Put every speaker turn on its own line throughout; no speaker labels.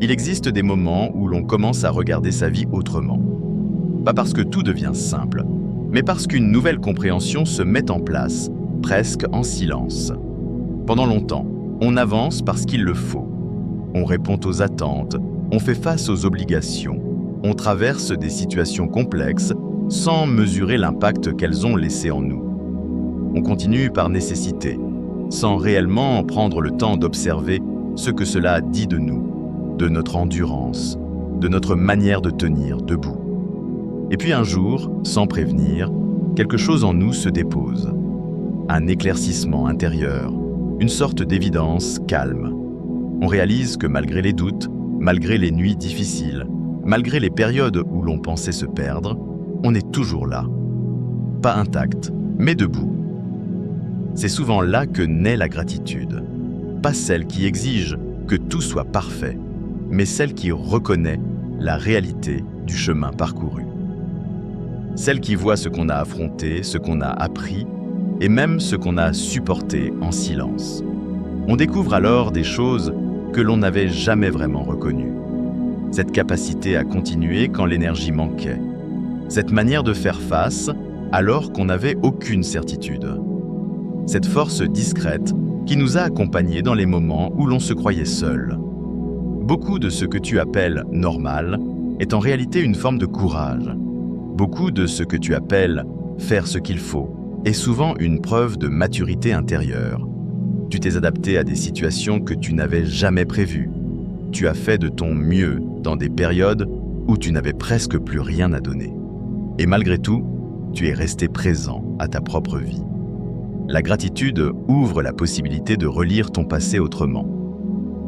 Il existe des moments où l'on commence à regarder sa vie autrement. Pas parce que tout devient simple, mais parce qu'une nouvelle compréhension se met en place, presque en silence. Pendant longtemps, on avance parce qu'il le faut. On répond aux attentes, on fait face aux obligations, on traverse des situations complexes sans mesurer l'impact qu'elles ont laissé en nous. On continue par nécessité, sans réellement prendre le temps d'observer ce que cela dit de nous, de notre endurance, de notre manière de tenir debout. Et puis un jour, sans prévenir, quelque chose en nous se dépose. Un éclaircissement intérieur, une sorte d'évidence calme. On réalise que malgré les doutes, malgré les nuits difficiles, malgré les périodes où l'on pensait se perdre, on est toujours là. Pas intact, mais debout. C'est souvent là que naît la gratitude. Pas celle qui exige que tout soit parfait, mais celle qui reconnaît la réalité du chemin parcouru. Celle qui voit ce qu'on a affronté, ce qu'on a appris, et même ce qu'on a supporté en silence. On découvre alors des choses que l'on n'avait jamais vraiment reconnues. Cette capacité à continuer quand l'énergie manquait. Cette manière de faire face alors qu'on n'avait aucune certitude. Cette force discrète qui nous a accompagnés dans les moments où l'on se croyait seul. Beaucoup de ce que tu appelles normal est en réalité une forme de courage. Beaucoup de ce que tu appelles faire ce qu'il faut est souvent une preuve de maturité intérieure. Tu t'es adapté à des situations que tu n'avais jamais prévues. Tu as fait de ton mieux dans des périodes où tu n'avais presque plus rien à donner. Et malgré tout, tu es resté présent à ta propre vie. La gratitude ouvre la possibilité de relire ton passé autrement,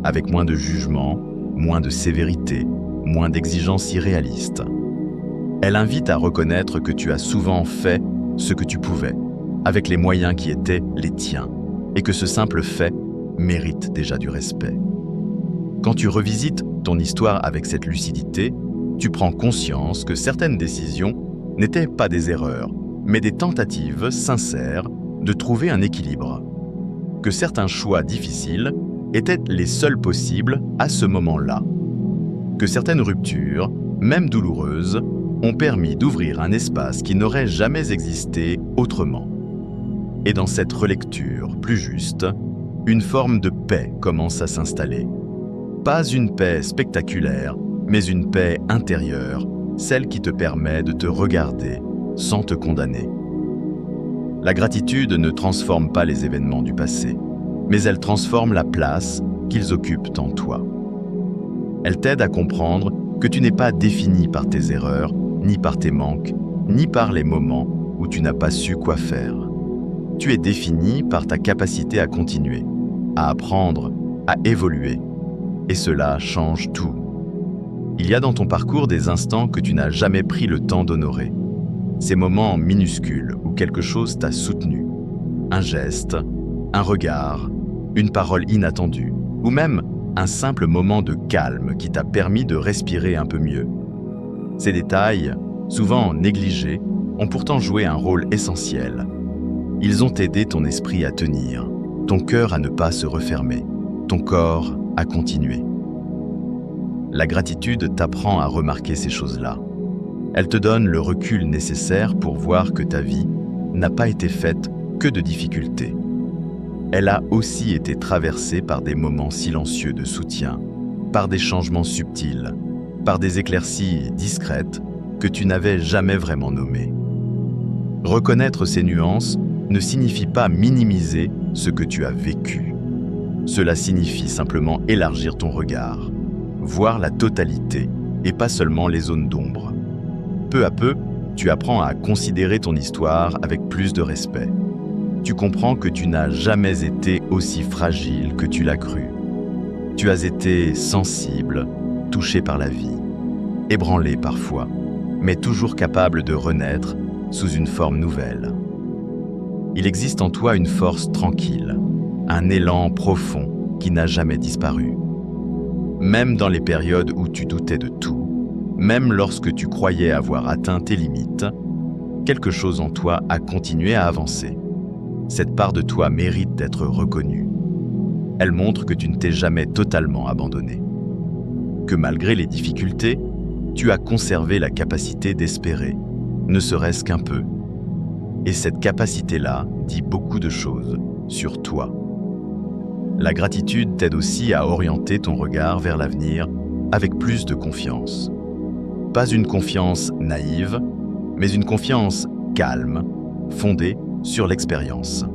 avec moins de jugement, moins de sévérité, moins d'exigences irréalistes. Elle invite à reconnaître que tu as souvent fait ce que tu pouvais, avec les moyens qui étaient les tiens, et que ce simple fait mérite déjà du respect. Quand tu revisites ton histoire avec cette lucidité, tu prends conscience que certaines décisions n'étaient pas des erreurs, mais des tentatives sincères de trouver un équilibre. Que certains choix difficiles étaient les seuls possibles à ce moment-là. Que certaines ruptures, même douloureuses, ont permis d'ouvrir un espace qui n'aurait jamais existé autrement. Et dans cette relecture plus juste, une forme de paix commence à s'installer. Pas une paix spectaculaire, mais une paix intérieure, celle qui te permet de te regarder sans te condamner. La gratitude ne transforme pas les événements du passé, mais elle transforme la place qu'ils occupent en toi. Elle t'aide à comprendre que tu n'es pas défini par tes erreurs, ni par tes manques, ni par les moments où tu n'as pas su quoi faire. Tu es défini par ta capacité à continuer, à apprendre, à évoluer. Et cela change tout. Il y a dans ton parcours des instants que tu n'as jamais pris le temps d'honorer. Ces moments minuscules où quelque chose t'a soutenu. Un geste, un regard, une parole inattendue, ou même un simple moment de calme qui t'a permis de respirer un peu mieux. Ces détails, souvent négligés, ont pourtant joué un rôle essentiel. Ils ont aidé ton esprit à tenir, ton cœur à ne pas se refermer, ton corps à continuer. La gratitude t'apprend à remarquer ces choses-là. Elle te donne le recul nécessaire pour voir que ta vie n'a pas été faite que de difficultés. Elle a aussi été traversée par des moments silencieux de soutien, par des changements subtils, par des éclaircies discrètes que tu n'avais jamais vraiment nommées. Reconnaître ces nuances ne signifie pas minimiser ce que tu as vécu. Cela signifie simplement élargir ton regard, voir la totalité et pas seulement les zones d'ombre. Peu à peu, tu apprends à considérer ton histoire avec plus de respect. Tu comprends que tu n'as jamais été aussi fragile que tu l'as cru. Tu as été sensible, touché par la vie, ébranlé parfois, mais toujours capable de renaître sous une forme nouvelle. Il existe en toi une force tranquille, un élan profond qui n'a jamais disparu. Même dans les périodes où tu doutais de tout, même lorsque tu croyais avoir atteint tes limites, quelque chose en toi a continué à avancer. Cette part de toi mérite d'être reconnue. Elle montre que tu ne t'es jamais totalement abandonné. que malgré les difficultés, tu as conservé la capacité d'espérer, ne serait-ce qu'un peu. Et cette capacité-là dit beaucoup de choses sur toi. La gratitude t'aide aussi à orienter ton regard vers l'avenir avec plus de confiance. Pas une confiance naïve, mais une confiance calme, fondée sur l'expérience.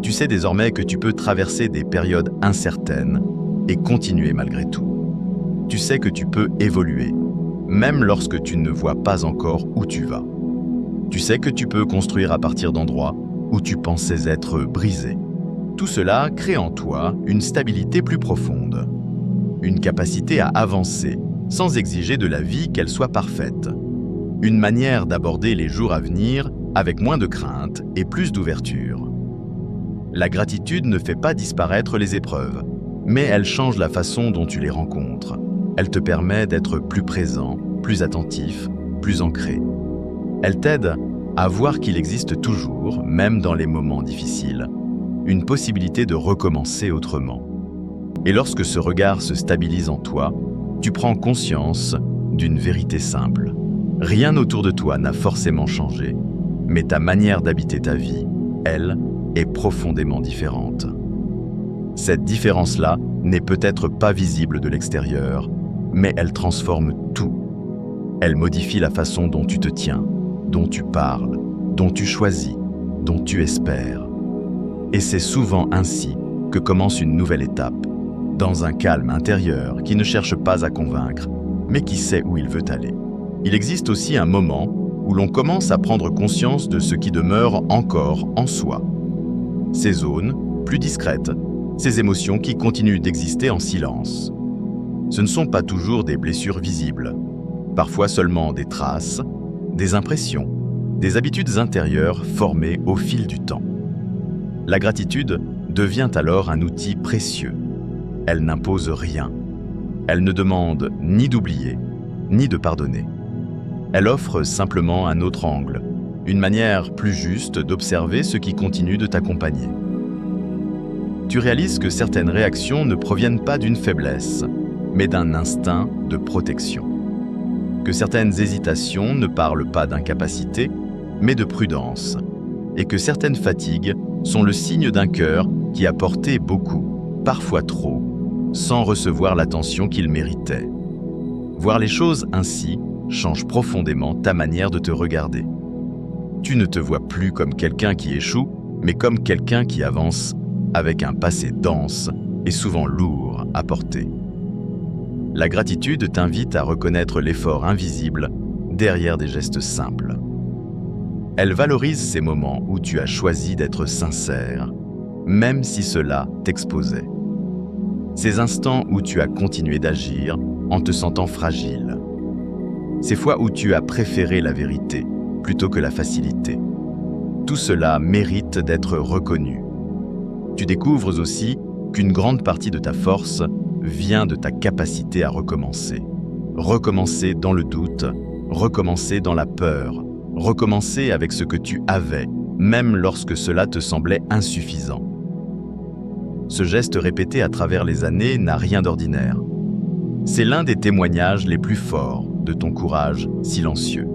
Tu sais désormais que tu peux traverser des périodes incertaines et continuer malgré tout. Tu sais que tu peux évoluer, même lorsque tu ne vois pas encore où tu vas. Tu sais que tu peux construire à partir d'endroits où tu pensais être brisé. Tout cela crée en toi une stabilité plus profonde, une capacité à avancer sans exiger de la vie qu'elle soit parfaite, une manière d'aborder les jours à venir avec moins de crainte et plus d'ouverture. La gratitude ne fait pas disparaître les épreuves, mais elle change la façon dont tu les rencontres. Elle te permet d'être plus présent, plus attentif, plus ancré. Elle t'aide à voir qu'il existe toujours, même dans les moments difficiles, une possibilité de recommencer autrement. Et lorsque ce regard se stabilise en toi, tu prends conscience d'une vérité simple. Rien autour de toi n'a forcément changé, mais ta manière d'habiter ta vie, elle, est profondément différente. Cette différence-là n'est peut-être pas visible de l'extérieur, mais elle transforme tout. Elle modifie la façon dont tu te tiens, dont tu parles, dont tu choisis, dont tu espères. Et c'est souvent ainsi que commence une nouvelle étape, dans un calme intérieur qui ne cherche pas à convaincre, mais qui sait où il veut aller. Il existe aussi un moment où l'on commence à prendre conscience de ce qui demeure encore en soi. Ces zones, plus discrètes, ces émotions qui continuent d'exister en silence. Ce ne sont pas toujours des blessures visibles, parfois seulement des traces, des impressions, des habitudes intérieures formées au fil du temps. La gratitude devient alors un outil précieux. Elle n'impose rien. Elle ne demande ni d'oublier, ni de pardonner. Elle offre simplement un autre angle, une manière plus juste d'observer ce qui continue de t'accompagner. Tu réalises que certaines réactions ne proviennent pas d'une faiblesse, mais d'un instinct de protection. Que certaines hésitations ne parlent pas d'incapacité, mais de prudence, et que certaines fatigues sont le signe d'un cœur qui a porté beaucoup, parfois trop, sans recevoir l'attention qu'il méritait. Voir les choses ainsi change profondément ta manière de te regarder. Tu ne te vois plus comme quelqu'un qui échoue, mais comme quelqu'un qui avance avec un passé dense et souvent lourd à porter. La gratitude t'invite à reconnaître l'effort invisible derrière des gestes simples. Elle valorise ces moments où tu as choisi d'être sincère, même si cela t'exposait. Ces instants où tu as continué d'agir en te sentant fragile. Ces fois où tu as préféré la vérité plutôt que la facilité. Tout cela mérite d'être reconnu. Tu découvres aussi qu'une grande partie de ta force vient de ta capacité à recommencer. Recommencer dans le doute, recommencer dans la peur, recommencer avec ce que tu avais, même lorsque cela te semblait insuffisant. Ce geste répété à travers les années n'a rien d'ordinaire. C'est l'un des témoignages les plus forts de ton courage silencieux.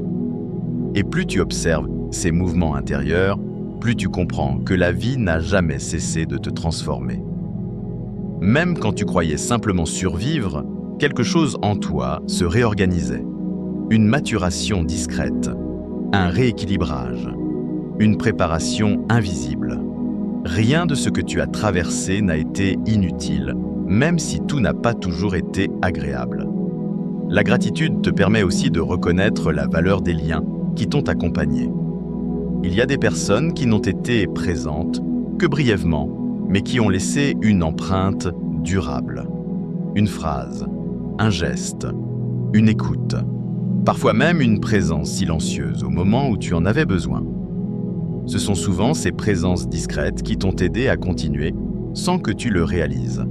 Et plus tu observes ces mouvements intérieurs, plus tu comprends que la vie n'a jamais cessé de te transformer. Même quand tu croyais simplement survivre, quelque chose en toi se réorganisait. Une maturation discrète, un rééquilibrage, une préparation invisible. Rien de ce que tu as traversé n'a été inutile, même si tout n'a pas toujours été agréable. La gratitude te permet aussi de reconnaître la valeur des liens qui t'ont accompagné. Il y a des personnes qui n'ont été présentes que brièvement, mais qui ont laissé une empreinte durable. Une phrase, un geste, une écoute, parfois même une présence silencieuse au moment où tu en avais besoin. Ce sont souvent ces présences discrètes qui t'ont aidé à continuer sans que tu le réalises.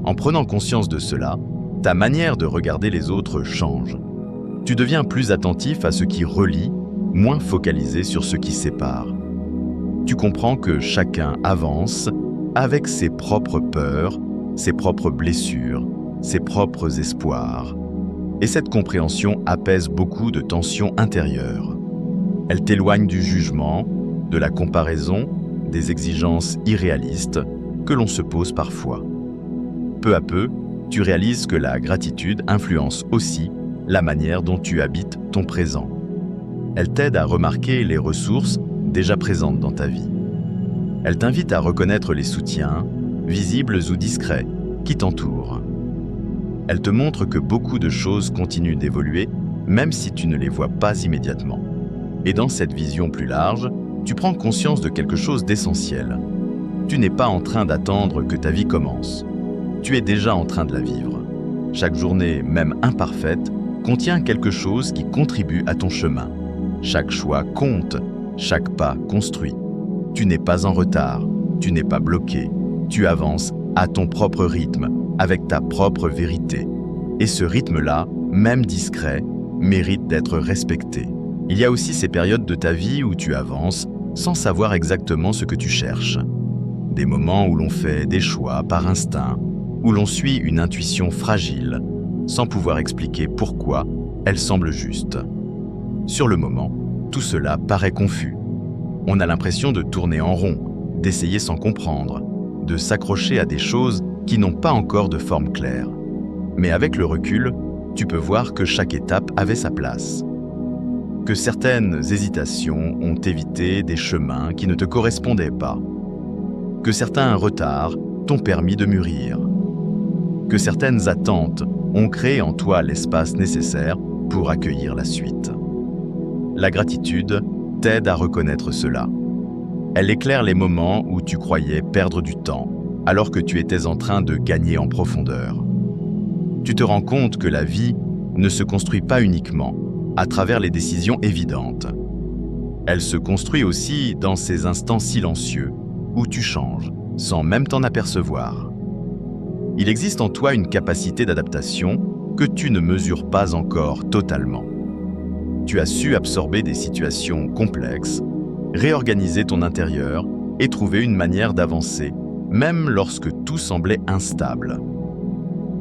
En prenant conscience de cela, ta manière de regarder les autres change. Tu deviens plus attentif à ce qui relie, moins focalisé sur ce qui sépare. Tu comprends que chacun avance avec ses propres peurs, ses propres blessures, ses propres espoirs. Et cette compréhension apaise beaucoup de tensions intérieures. Elle t'éloigne du jugement, de la comparaison, des exigences irréalistes que l'on se pose parfois. Peu à peu, tu réalises que la gratitude influence aussi la manière dont tu habites ton présent. Elle t'aide à remarquer les ressources déjà présentes dans ta vie. Elle t'invite à reconnaître les soutiens, visibles ou discrets, qui t'entourent. Elle te montre que beaucoup de choses continuent d'évoluer, même si tu ne les vois pas immédiatement. Et dans cette vision plus large, tu prends conscience de quelque chose d'essentiel. Tu n'es pas en train d'attendre que ta vie commence. Tu es déjà en train de la vivre. Chaque journée, même imparfaite, contient quelque chose qui contribue à ton chemin. Chaque choix compte, chaque pas construit. Tu n'es pas en retard, tu n'es pas bloqué. Tu avances à ton propre rythme, avec ta propre vérité. Et ce rythme-là, même discret, mérite d'être respecté. Il y a aussi ces périodes de ta vie où tu avances sans savoir exactement ce que tu cherches. Des moments où l'on fait des choix par instinct, où l'on suit une intuition fragile, sans pouvoir expliquer pourquoi elle semble juste. Sur le moment, tout cela paraît confus. On a l'impression de tourner en rond, d'essayer sans comprendre, de s'accrocher à des choses qui n'ont pas encore de forme claire. Mais avec le recul, tu peux voir que chaque étape avait sa place. Que certaines hésitations ont évité des chemins qui ne te correspondaient pas. Que certains retards t'ont permis de mûrir. Que certaines attentes ont créé en toi l'espace nécessaire pour accueillir la suite. La gratitude t'aide à reconnaître cela. Elle éclaire les moments où tu croyais perdre du temps, alors que tu étais en train de gagner en profondeur. Tu te rends compte que la vie ne se construit pas uniquement à travers les décisions évidentes. Elle se construit aussi dans ces instants silencieux où tu changes sans même t'en apercevoir. Il existe en toi une capacité d'adaptation que tu ne mesures pas encore totalement. Tu as su absorber des situations complexes, réorganiser ton intérieur et trouver une manière d'avancer, même lorsque tout semblait instable.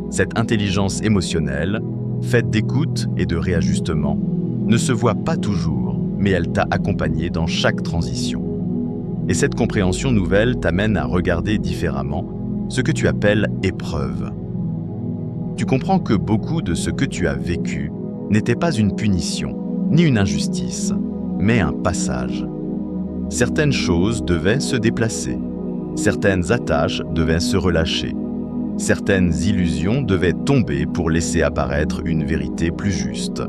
Cette intelligence émotionnelle, faite d'écoute et de réajustement, ne se voit pas toujours, mais elle t'a accompagné dans chaque transition. Et cette compréhension nouvelle t'amène à regarder différemment ce que tu appelles épreuve. Tu comprends que beaucoup de ce que tu as vécu n'était pas une punition, ni une injustice, mais un passage. Certaines choses devaient se déplacer, certaines attaches devaient se relâcher, certaines illusions devaient tomber pour laisser apparaître une vérité plus juste.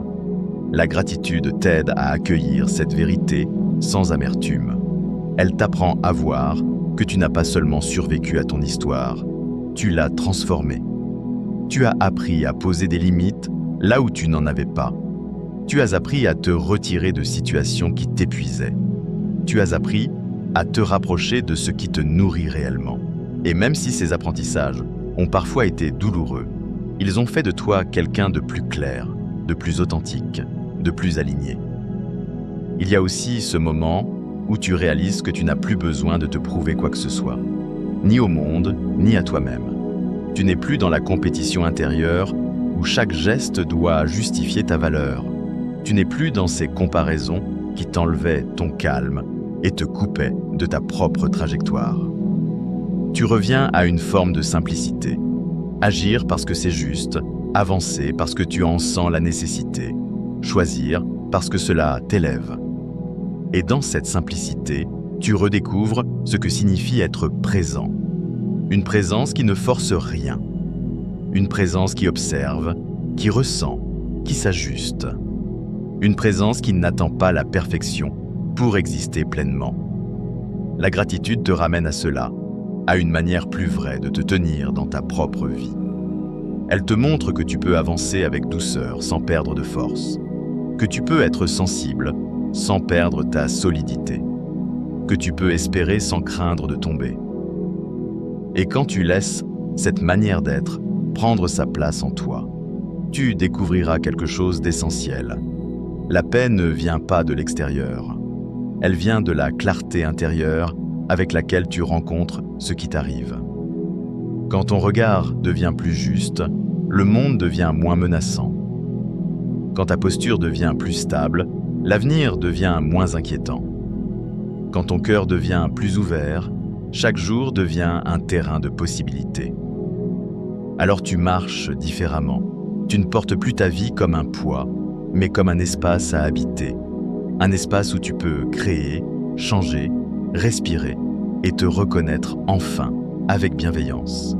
La gratitude t'aide à accueillir cette vérité sans amertume. Elle t'apprend à voir que tu n'as pas seulement survécu à ton histoire, tu l'as transformée. Tu as appris à poser des limites là où tu n'en avais pas. Tu as appris à te retirer de situations qui t'épuisaient. Tu as appris à te rapprocher de ce qui te nourrit réellement. Et même si ces apprentissages ont parfois été douloureux, ils ont fait de toi quelqu'un de plus clair, de plus authentique, de plus aligné. Il y a aussi ce moment où tu réalises que tu n'as plus besoin de te prouver quoi que ce soit, ni au monde, ni à toi-même. Tu n'es plus dans la compétition intérieure où chaque geste doit justifier ta valeur. Tu n'es plus dans ces comparaisons qui t'enlevaient ton calme et te coupaient de ta propre trajectoire. Tu reviens à une forme de simplicité. Agir parce que c'est juste, avancer parce que tu en sens la nécessité, choisir parce que cela t'élève. Et dans cette simplicité, tu redécouvres ce que signifie être présent. Une présence qui ne force rien. Une présence qui observe, qui ressent, qui s'ajuste. Une présence qui n'attend pas la perfection pour exister pleinement. La gratitude te ramène à cela, à une manière plus vraie de te tenir dans ta propre vie. Elle te montre que tu peux avancer avec douceur sans perdre de force, que tu peux être sensible sans perdre ta solidité, que tu peux espérer sans craindre de tomber. Et quand tu laisses cette manière d'être prendre sa place en toi, tu découvriras quelque chose d'essentiel. La paix ne vient pas de l'extérieur. Elle vient de la clarté intérieure avec laquelle tu rencontres ce qui t'arrive. Quand ton regard devient plus juste, le monde devient moins menaçant. Quand ta posture devient plus stable, l'avenir devient moins inquiétant. Quand ton cœur devient plus ouvert, chaque jour devient un terrain de possibilités. Alors tu marches différemment. Tu ne portes plus ta vie comme un poids, mais comme un espace à habiter. Un espace où tu peux créer, changer, respirer et te reconnaître enfin avec bienveillance.